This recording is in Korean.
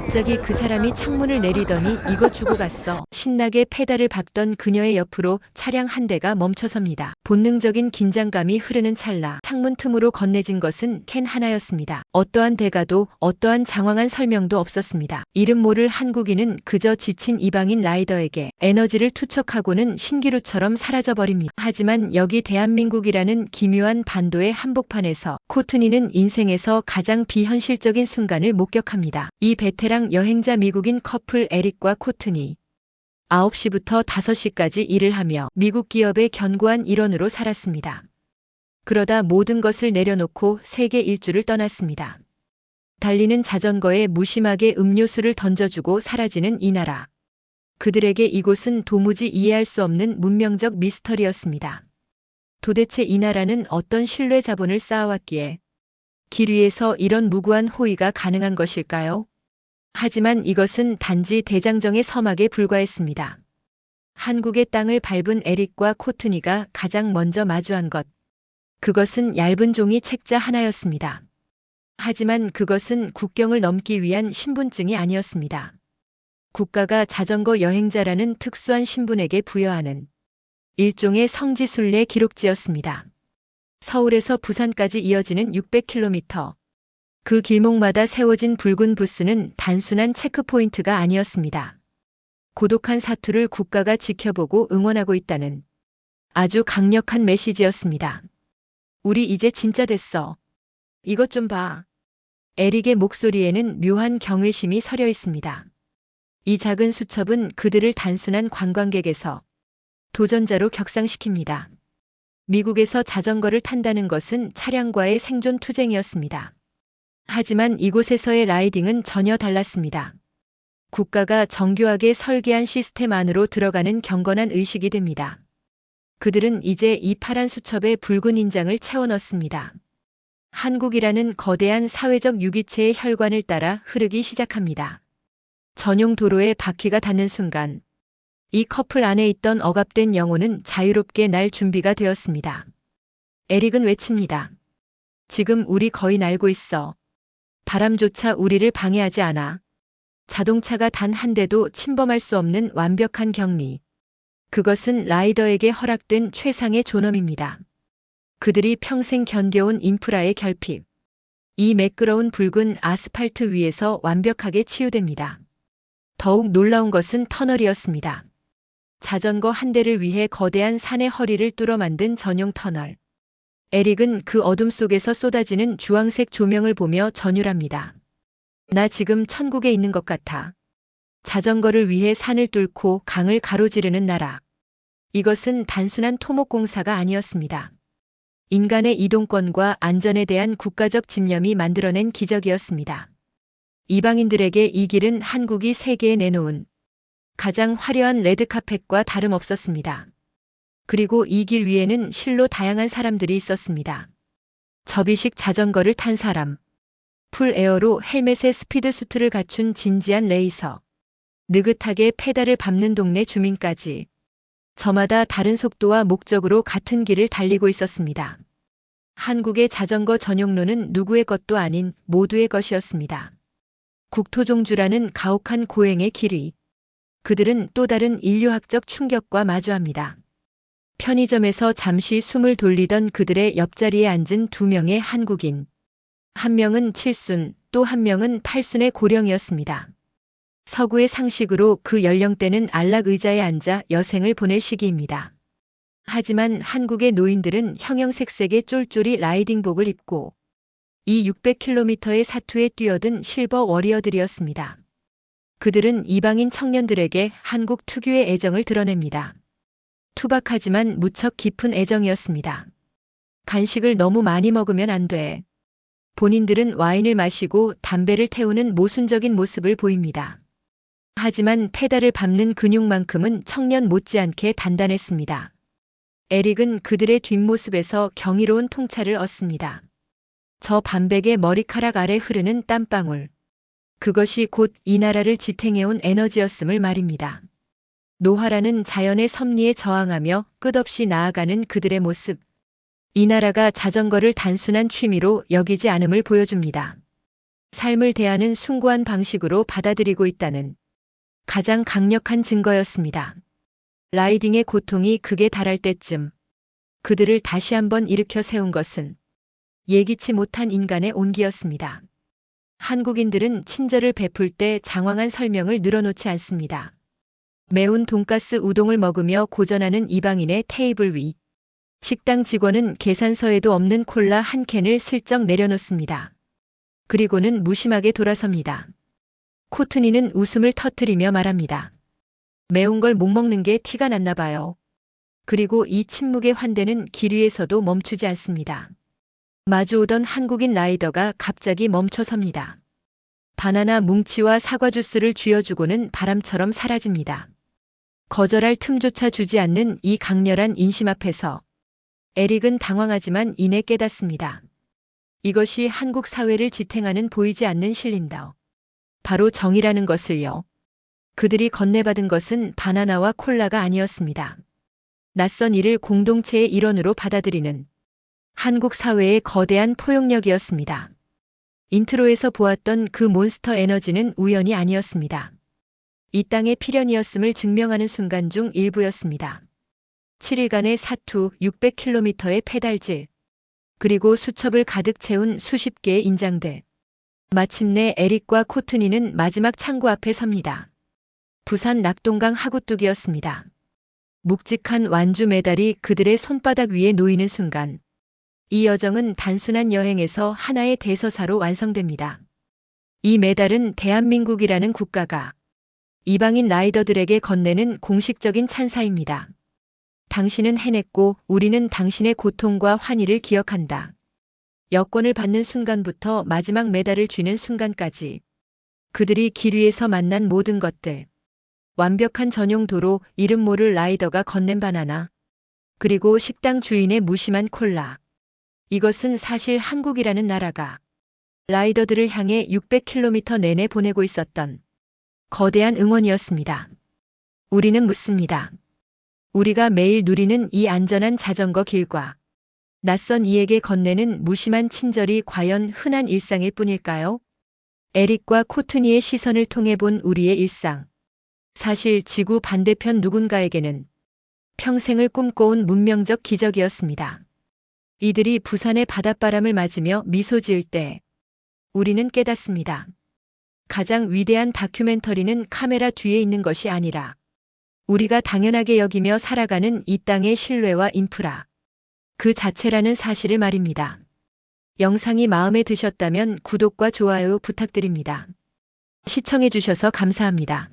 갑자기 그 사람이 창문을 내리더니 이거 주고 갔어. 신나게 페달을 밟던 그녀의 옆으로 차량 한 대가 멈춰섭니다. 본능적인 긴장감이 흐르는 찰나 창문 틈으로 건네진 것은 캔 하나였습니다. 어떠한 대가도 어떠한 장황한 설명도 없었습니다. 이름 모를 한국인은 그저 지친 이방인 라이더에게 에너지를 투척하고는 신기루처럼 사라져버립니다. 하지만 여기 대한민국이라는 기묘한 반도의 한복판에서 코트니는 인생에서 가장 비현실적인 순간을 목격합니다. 이 베테랑 여행자 미국인 커플 에릭과 코트니. 9시부터 5시까지 일을 하며 미국 기업의 견고한 일원으로 살았습니다. 그러다 모든 것을 내려놓고 세계 일주를 떠났습니다. 달리는 자전거에 무심하게 음료수를 던져주고 사라지는 이 나라. 그들에게 이곳은 도무지 이해할 수 없는 문명적 미스터리였습니다. 도대체 이 나라는 어떤 신뢰 자본을 쌓아왔기에 길 위에서 이런 무고한 호의가 가능한 것일까요? 하지만 이것은 단지 대장정의 서막에 불과했습니다. 한국의 땅을 밟은 에릭과 코트니가 가장 먼저 마주한 것. 그것은 얇은 종이 책자 하나였습니다. 하지만 그것은 국경을 넘기 위한 신분증이 아니었습니다. 국가가 자전거 여행자라는 특수한 신분에게 부여하는 일종의 성지순례 기록지였습니다. 서울에서 부산까지 이어지는 600km. 그 길목마다 세워진 붉은 부스는 단순한 체크포인트가 아니었습니다. 고독한 사투를 국가가 지켜보고 응원하고 있다는 아주 강력한 메시지였습니다. 우리 이제 진짜 됐어. 이것 좀 봐. 에릭의 목소리에는 묘한 경외심이 서려 있습니다. 이 작은 수첩은 그들을 단순한 관광객에서 도전자로 격상시킵니다. 미국에서 자전거를 탄다는 것은 차량과의 생존 투쟁이었습니다. 하지만 이곳에서의 라이딩은 전혀 달랐습니다. 국가가 정교하게 설계한 시스템 안으로 들어가는 경건한 의식이 됩니다. 그들은 이제 이 파란 수첩에 붉은 인장을 채워 넣습니다. 한국이라는 거대한 사회적 유기체의 혈관을 따라 흐르기 시작합니다. 전용 도로에 바퀴가 닿는 순간 이 커플 안에 있던 억압된 영혼은 자유롭게 날 준비가 되었습니다. 에릭은 외칩니다. 지금 우리 거의 날고 있어. 바람조차 우리를 방해하지 않아. 자동차가 단 한 대도 침범할 수 없는 완벽한 격리. 그것은 라이더에게 허락된 최상의 존엄입니다. 그들이 평생 견뎌온 인프라의 결핍. 이 매끄러운 붉은 아스팔트 위에서 완벽하게 치유됩니다. 더욱 놀라운 것은 터널이었습니다. 자전거 한 대를 위해 거대한 산의 허리를 뚫어 만든 전용 터널. 에릭은 그 어둠 속에서 쏟아지는 주황색 조명을 보며 전율합니다. 나 지금 천국에 있는 것 같아. 자전거를 위해 산을 뚫고 강을 가로지르는 나라. 이것은 단순한 토목공사가 아니었습니다. 인간의 이동권과 안전에 대한 국가적 집념이 만들어낸 기적이었습니다. 이방인들에게 이 길은 한국이 세계에 내놓은 가장 화려한 레드카펫과 다름없었습니다. 그리고 이 길 위에는 실로 다양한 사람들이 있었습니다. 접이식 자전거를 탄 사람, 풀에어로 헬멧에 스피드 수트를 갖춘 진지한 레이서, 느긋하게 페달을 밟는 동네 주민까지 저마다 다른 속도와 목적으로 같은 길을 달리고 있었습니다. 한국의 자전거 전용로는 누구의 것도 아닌 모두의 것이었습니다. 국토종주라는 가혹한 고행의 길 위. 그들은 또 다른 인류학적 충격과 마주합니다. 편의점에서 잠시 숨을 돌리던 그들의 옆자리에 앉은 두 명의 한국인. 한 명은 7순, 또 한 명은 8순의 고령이었습니다. 서구의 상식으로 그 연령대는 안락 의자에 앉아 여생을 보낼 시기입니다. 하지만 한국의 노인들은 형형색색의 쫄쫄이 라이딩복을 입고 이 600km의 사투에 뛰어든 실버 워리어들이었습니다. 그들은 이방인 청년들에게 한국 특유의 애정을 드러냅니다. 투박하지만 무척 깊은 애정이었습니다. 간식을 너무 많이 먹으면 안 돼. 본인들은 와인을 마시고 담배를 태우는 모순적인 모습을 보입니다. 하지만 페달을 밟는 근육만큼은 청년 못지않게 단단했습니다. 에릭은 그들의 뒷모습에서 경이로운 통찰을 얻습니다. 저 반백의 머리카락 아래 흐르는 땀방울. 그것이 곧 이 나라를 지탱해온 에너지였음을 말입니다. 노화라는 자연의 섭리에 저항하며 끝없이 나아가는 그들의 모습. 이 나라가 자전거를 단순한 취미로 여기지 않음을 보여줍니다. 삶을 대하는 숭고한 방식으로 받아들이고 있다는 가장 강력한 증거였습니다. 라이딩의 고통이 극에 달할 때쯤 그들을 다시 한번 일으켜 세운 것은 예기치 못한 인간의 온기였습니다. 한국인들은 친절을 베풀 때 장황한 설명을 늘어놓지 않습니다. 매운 돈가스 우동을 먹으며 고전하는 이방인의 테이블 위. 식당 직원은 계산서에도 없는 콜라 한 캔을 슬쩍 내려놓습니다. 그리고는 무심하게 돌아섭니다. 코트니는 웃음을 터뜨리며 말합니다. 매운 걸 못 먹는 게 티가 났나 봐요. 그리고 이 침묵의 환대는 길 위에서도 멈추지 않습니다. 마주오던 한국인 라이더가 갑자기 멈춰섭니다. 바나나 뭉치와 사과 주스를 쥐어주고는 바람처럼 사라집니다. 거절할 틈조차 주지 않는 이 강렬한 인심 앞에서 에릭은 당황하지만 이내 깨닫습니다. 이것이 한국 사회를 지탱하는 보이지 않는 실린더. 바로 정의라는 것을요. 그들이 건네받은 것은 바나나와 콜라가 아니었습니다. 낯선 이를 공동체의 일원으로 받아들이는 한국 사회의 거대한 포용력이었습니다. 인트로에서 보았던 그 몬스터 에너지는 우연이 아니었습니다. 이 땅의 필연이었음을 증명하는 순간 중 일부였습니다. 7일간의 사투 600km의 페달질, 그리고 수첩을 가득 채운 수십 개의 인장들. 마침내 에릭과 코트니는 마지막 창고 앞에 섭니다. 부산 낙동강 하구뚝이었습니다. 묵직한 완주 메달이 그들의 손바닥 위에 놓이는 순간 이 여정은 단순한 여행에서 하나의 대서사로 완성됩니다. 이 메달은 대한민국이라는 국가가 이방인 라이더들에게 건네는 공식적인 찬사입니다. 당신은 해냈고 우리는 당신의 고통과 환희를 기억한다. 여권을 받는 순간부터 마지막 메달을 쥐는 순간까지 그들이 길 위에서 만난 모든 것들. 완벽한 전용 도로, 이름 모를 라이더가 건넨 바나나, 그리고 식당 주인의 무심한 콜라. 이것은 사실 한국이라는 나라가 라이더들을 향해 600km 내내 보내고 있었던 거대한 응원이었습니다. 우리는 묻습니다. 우리가 매일 누리는 이 안전한 자전거 길과 낯선 이에게 건네는 무심한 친절이 과연 흔한 일상일 뿐일까요? 에릭과 코트니의 시선을 통해 본 우리의 일상. 사실 지구 반대편 누군가에게는 평생을 꿈꿔온 문명적 기적이었습니다. 이들이 부산의 바닷바람을 맞으며 미소 지을 때 우리는 깨닫습니다. 가장 위대한 다큐멘터리는 카메라 뒤에 있는 것이 아니라 우리가 당연하게 여기며 살아가는 이 땅의 신뢰와 인프라. 그 자체라는 사실을 말입니다. 영상이 마음에 드셨다면 구독과 좋아요 부탁드립니다. 시청해 주셔서 감사합니다.